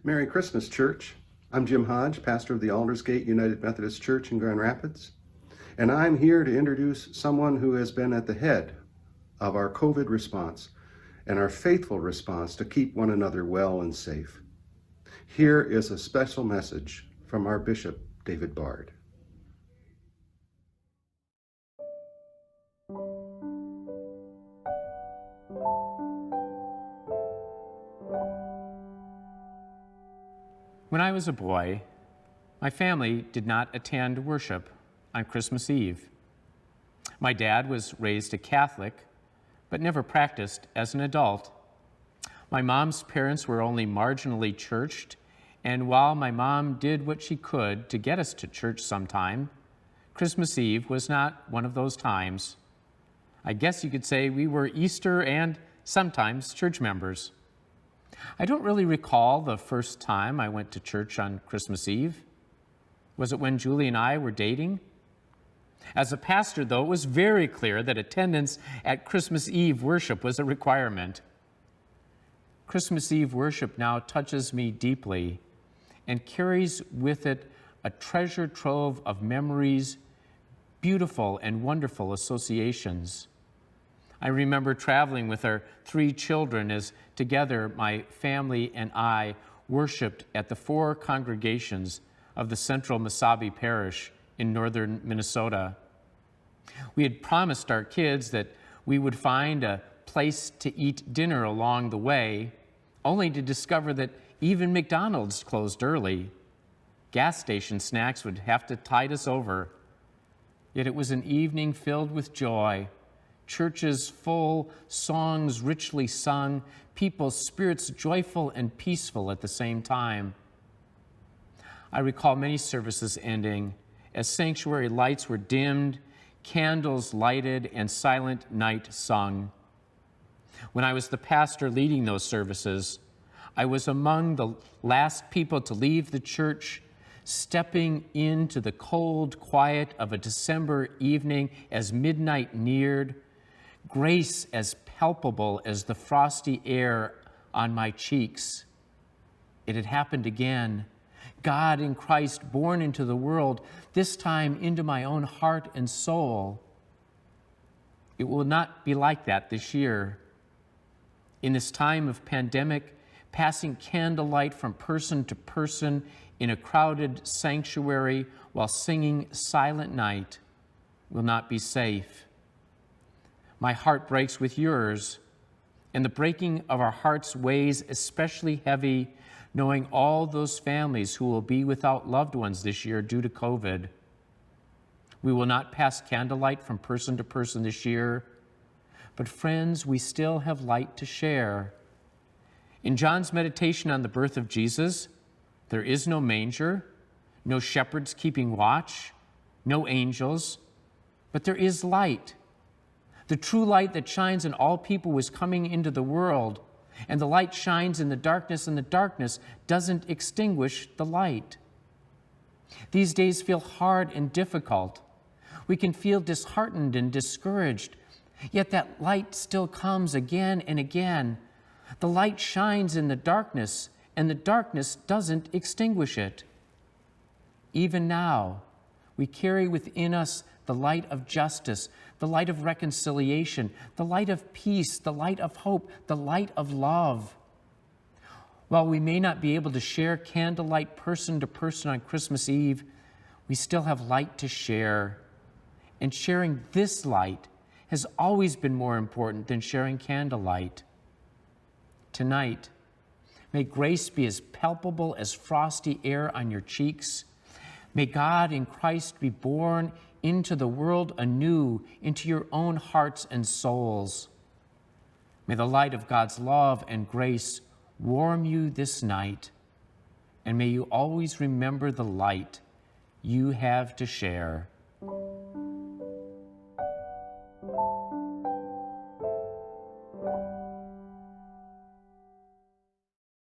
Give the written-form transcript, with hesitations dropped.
Merry Christmas, Church. I'm Jim Hodge, pastor of the Aldersgate United Methodist Church in Grand Rapids, and I'm here to introduce someone who has been at the head of our COVID response and our faithful response to keep one another well and safe. Here is a special message from our Bishop, David Bard. When I was a boy, my family did not attend worship on Christmas Eve. My dad was raised a Catholic, but never practiced as an adult. My mom's parents were only marginally churched, and while my mom did what she could to get us to church sometime, Christmas Eve was not one of those times. I guess you could say we were Easter and sometimes church members. I don't really recall the first time I went to church on Christmas Eve. Was it when Julie and I were dating? As a pastor, though, it was very clear that attendance at Christmas Eve worship was a requirement. Christmas Eve worship now touches me deeply and carries with it a treasure trove of memories, beautiful and wonderful associations. I remember traveling with our 3 children as together my family and I worshiped at the 4 congregations of the Central Mesabi Parish in northern Minnesota. We had promised our kids that we would find a place to eat dinner along the way, only to discover that even McDonald's closed early. Gas station snacks would have to tide us over. Yet it was an evening filled with joy. Churches full, songs richly sung, people's spirits joyful and peaceful at the same time. I recall many services ending as sanctuary lights were dimmed, candles lighted, and silent night sung. When I was the pastor leading those services, I was among the last people to leave the church, stepping into the cold quiet of a December evening as midnight neared, grace as palpable as the frosty air on my cheeks. It had happened again. God in Christ born into the world, this time into my own heart and soul. It will not be like that this year. In this time of pandemic, passing candlelight from person to person in a crowded sanctuary while singing Silent Night will not be safe. My heart breaks with yours, and the breaking of our hearts weighs especially heavy, knowing all those families who will be without loved ones this year due to COVID. We will not pass candlelight from person to person this year, but friends, we still have light to share. In John's meditation on the birth of Jesus, there is no manger, no shepherds keeping watch, no angels, but there is light. The true light that shines in all people was coming into the world, and the light shines in the darkness, and the darkness doesn't extinguish the light. These days feel hard and difficult. We can feel disheartened and discouraged, yet that light still comes again and again. The light shines in the darkness, and the darkness doesn't extinguish it. Even now, we carry within us the light of justice, the light of reconciliation, the light of peace, the light of hope, the light of love. While we may not be able to share candlelight person to person on Christmas Eve, we still have light to share. And sharing this light has always been more important than sharing candlelight. Tonight, may grace be as palpable as frosty air on your cheeks. May God in Christ be born into the world anew, into your own hearts and souls. May the light of God's love and grace warm you this night, and may you always remember the light you have to share.